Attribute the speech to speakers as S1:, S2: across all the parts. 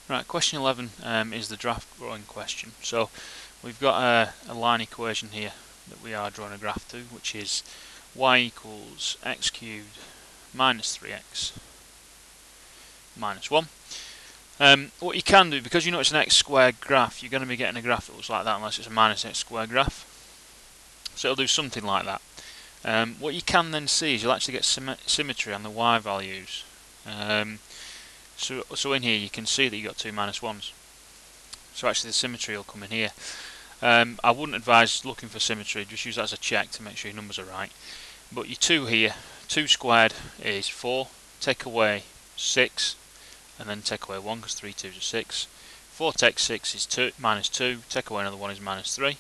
S1: Right, question 11 is the draft drawing question. So we've got a line equation here that we are drawing a graph to, which is y equals x cubed minus 3x minus 1. What you can do, because you know it's an x squared graph, you're going to be getting a graph that looks like that unless it's a minus x squared graph. So it'll do something like that. What you can then see is you'll actually get symmetry on the y values. So in here you can see that you've got two minus 1s. So actually the symmetry will come in here. I wouldn't advise looking for symmetry, just use that as a check to make sure your numbers are right. But your 2 here, 2 squared is 4, take away 6, and then take away 1 because 3 2s are 6. 4 take 6 is 2, minus 2, take away another 1 is minus 3.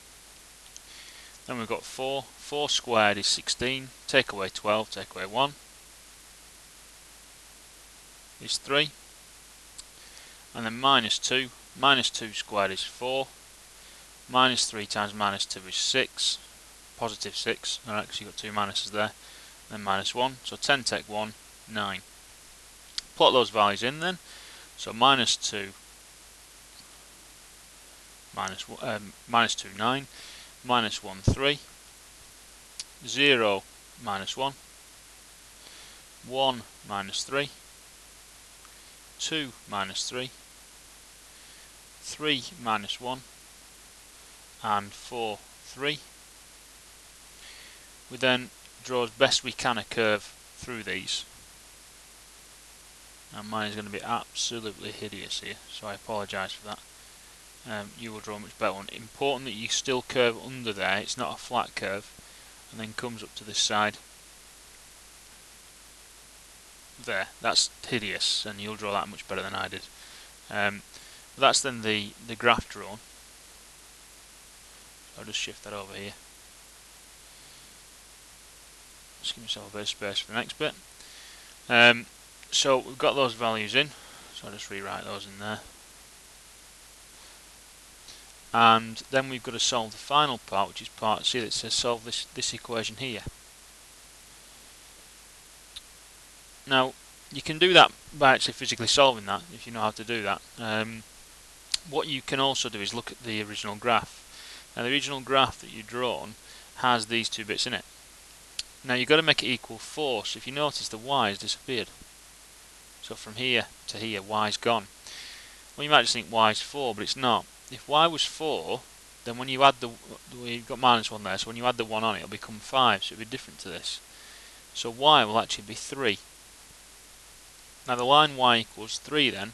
S1: Then we've got 4, 4 squared is 16, take away 12, take away 1 is 3. And then minus 2 squared is 4, minus 3 times minus 2 is 6, positive 6, alright, because you've got two minuses there, then minus 1, so 10 take 1, 9. Plot those values in then, so minus 2, minus 2, 9, minus 1, 3, 0, minus 1, 1, minus 3, 2, minus 3, 3, minus 1, and 4, 3. We then draw as best we can a curve through these. And mine is going to be absolutely hideous here, so I apologise for that. You will draw a much better one. Important that you still curve under there, it's not a flat curve, and then comes up to this side. There, that's hideous, and you'll draw that much better than I did. That's then the graph drawn. I'll just shift that over here. Just give myself a bit of space for the next bit. So we've got those values in, so I'll just rewrite those in there. And then we've got to solve the final part, which is part C that says solve this equation here. Now, you can do that by actually physically solving that, if you know how to do that. What you can also do is look at the original graph. Now the original graph that you've drawn has these two bits in it. Now you've got to make it equal 4, so if you notice the y has disappeared. So from here to here, y's gone. Well, you might just think y is 4, but it's not. If y was 4, then when you add you've got minus 1 there, so when you add the 1 on it, it'll become 5, so it'll be different to this. So y will actually be 3. Now the line y equals 3 then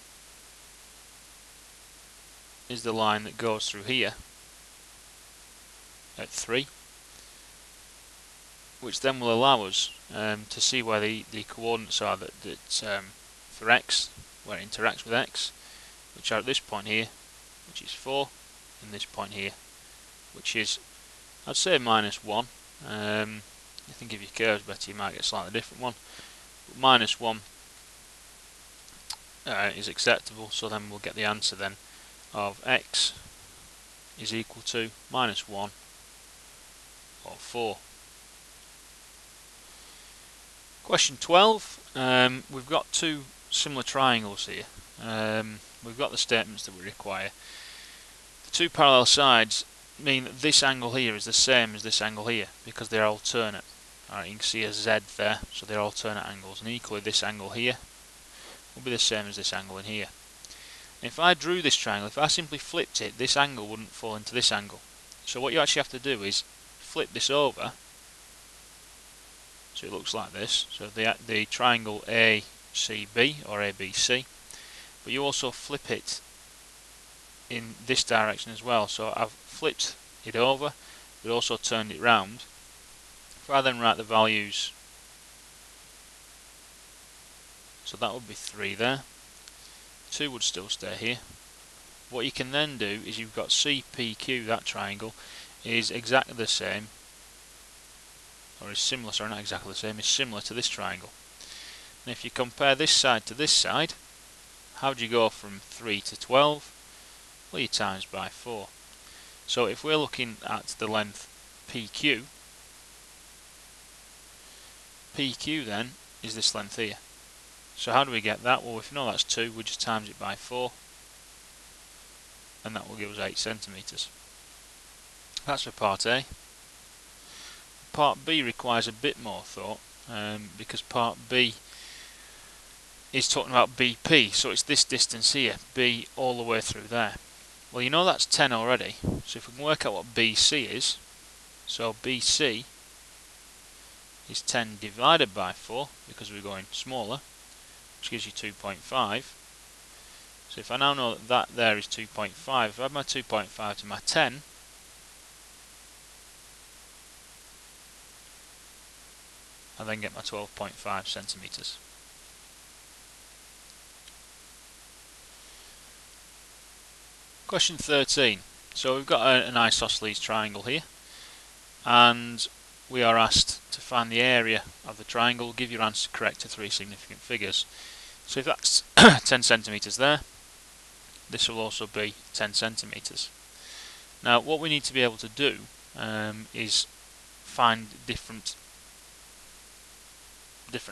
S1: is the line that goes through here at 3, which then will allow us to see where the coordinates are that for x, where it interacts with x, which are at this point here, which is 4, and this point here, which is, I'd say, minus 1. I think if your curve's better you might get a slightly different one, but minus 1 is acceptable, so then we'll get the answer then of x is equal to minus 1 or 4. Question 12, we've got two similar triangles here. We've got the statements that we require. The two parallel sides mean that this angle here is the same as this angle here because they're alternate. Alright, you can see a Z there, so they're alternate angles, and equally this angle here will be the same as this angle in here. If I drew this triangle, if I simply flipped it, this angle wouldn't fall into this angle. So what you actually have to do is flip this over, so it looks like this. So the triangle ACB or ABC, but you also flip it in this direction as well. So I've flipped it over, but also turned it round. If I then write the values, so that would be 3 there. 2 would still stay here. What you can then do is you've got CPQ, that triangle, is exactly the same, or is similar, sorry, not exactly the same, is similar to this triangle. And if you compare this side to this side, how do you go from 3 to 12? Well, you times by 4. So if we're looking at the length PQ, PQ then is this length here. So how do we get that? Well, if you know that's 2, we just times it by 4, and that will give us 8 centimetres. That's for part A. Part B requires a bit more thought, because part B is talking about BP, so it's this distance here, B all the way through there. Well, you know that's 10 already, so if we can work out what BC is, so BC is 10 divided by 4, because we're going smaller, which gives you 2.5. So if I now know that that there is 2.5, if I add my 2.5 to my 10, I then get my 12.5 centimetres. Question 13. So we've got an isosceles triangle here, and we are asked to find the area of the triangle. Give your answer correct to 3 significant figures. So if that's 10 centimetres there, this will also be 10 centimetres. Now what we need to be able to do is find different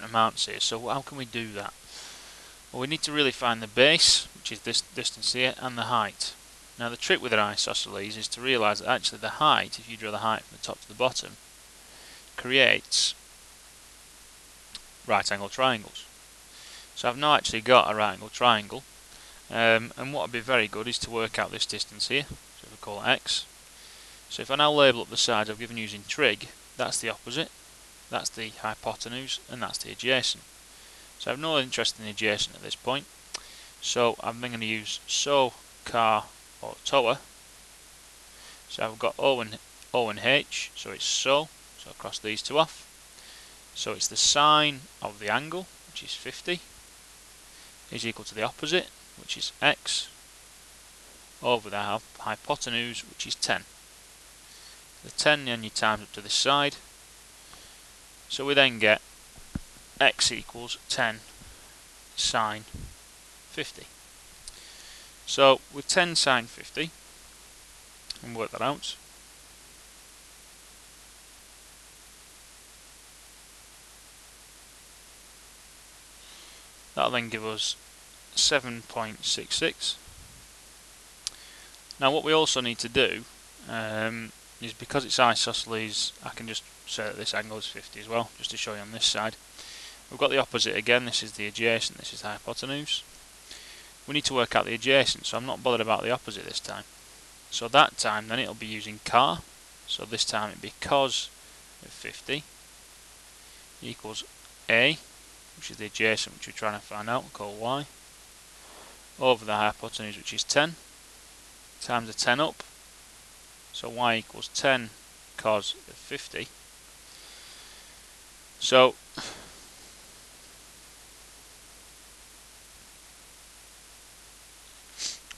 S1: amounts here. So how can we do that? Well, we need to really find the base, which is this distance here, and the height. Now the trick with an isosceles is to realise that actually the height, if you draw the height from the top to the bottom, creates right angle triangles. So I've now actually got a right angle triangle, and what would be very good is to work out this distance here, so we call it x. So if I now label up the sides I've given using trig, that's the opposite, that's the hypotenuse, and that's the adjacent. So I have no interest in the adjacent at this point, so I'm then going to use so, car, or toa. So I've got O and H, so it's so I'll cross these two off. So it's the sine of the angle, which is 50, is equal to the opposite, which is x, over the hypotenuse, which is 10. The 10 then you times up to this side, so we then get x equals 10 sine 50. So with 10 sine 50, and work that out, that'll then give us 7.66. Now what we also need to do is, because it's isosceles, I can just say that this angle is 50 as well, just to show you on this side. We've got the opposite again, this is the adjacent, this is the hypotenuse. We need to work out the adjacent, so I'm not bothered about the opposite this time. So that time then it'll be using car, so this time it'll be cos of 50 equals A, which is the adjacent which we're trying to find out, we'll call y, over the hypotenuse, which is 10, times the 10 up, so y equals 10 cos of 50. So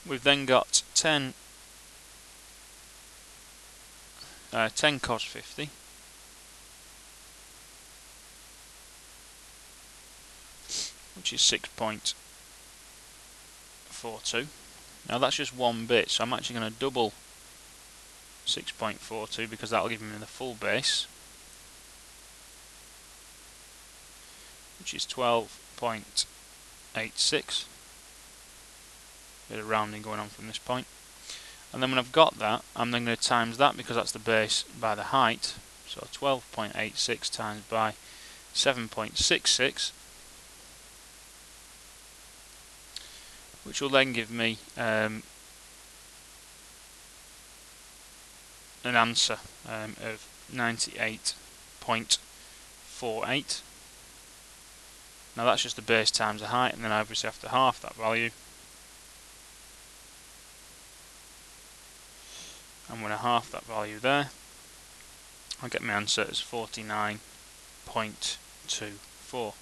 S1: we've then got 10 cos 50 which is 6.42. Now that's just one bit, so I'm actually going to double 6.42 because that'll give me the full base, which is 12.86. Bit of rounding going on from this point. And then when I've got that, I'm then going to times that, because that's the base, by the height. So 12.86 times by 7.66, which will then give me an answer of 98.48. Now that's just the base times the height, and then I obviously have to half that value. I'm going to half that value there. I'll get my answer as 49.24.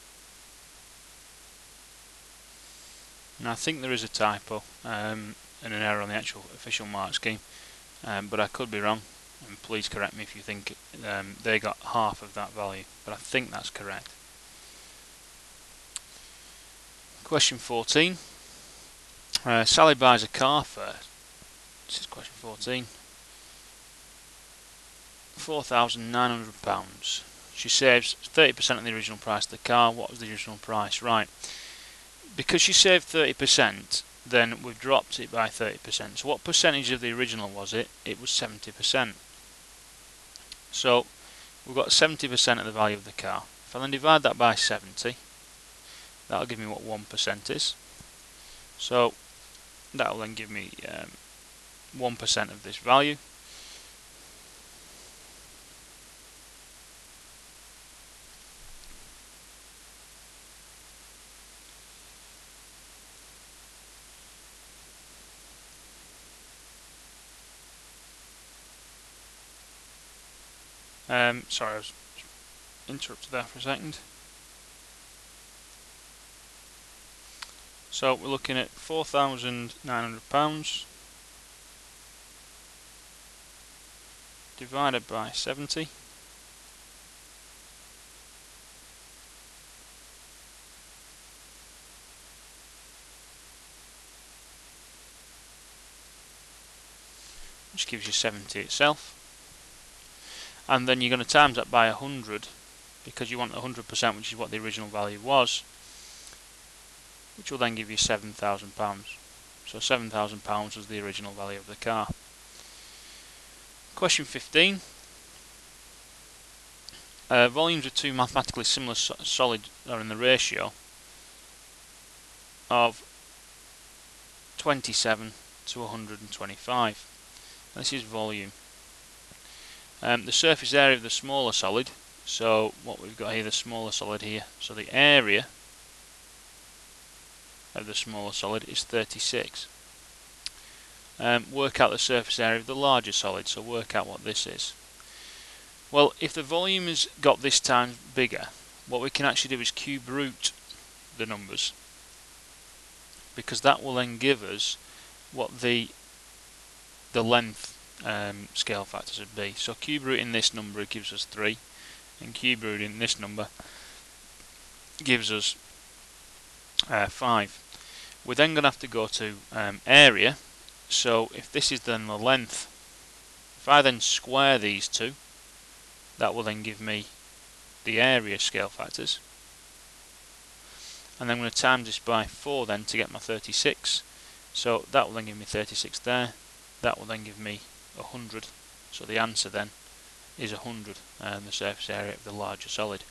S1: Now I think there is a typo and an error on the actual official mark scheme, but I could be wrong, and please correct me if you think they got half of that value, but I think that's correct. Question 14. Sally buys a car for, this is question 14, £4,900. She saves 30% of the original price of the car. What was the original price? Right. Because she saved 30%, then we've dropped it by 30%. So what percentage of the original was it? It was 70%. So we've got 70% of the value of the car. If I then divide that by 70, that'll give me what 1% is. So that'll then give me 1% of this value. Sorry, I was interrupted there for a second. So we're looking at £4,900 divided by 70. Which gives you 70 itself. And then you're going to times that by 100 because you want 100%, which is what the original value was, which will then give you £7,000. So £7,000 was the original value of the car. Question 15. Volumes of two mathematically similar solids are in the ratio of 27 to 125. This is volume. The surface area of the smaller solid, so what we've got here, the smaller solid here, so the area of the smaller solid is 36. Work out the surface area of the larger solid, so work out what this is. Well, if the volume has got this times bigger, what we can actually do is cube root the numbers, because that will then give us what the length scale factors would be. So cube rooting this number gives us 3, and cube rooting this number gives us 5. We're then going to have to go to area. So if this is then the length, if I then square these two, that will then give me the area scale factors. And then I'm going to times this by 4 then to get my 36. So that will then give me 36 there. That will then give me 100. So the answer then is 100, the surface area of the larger solid.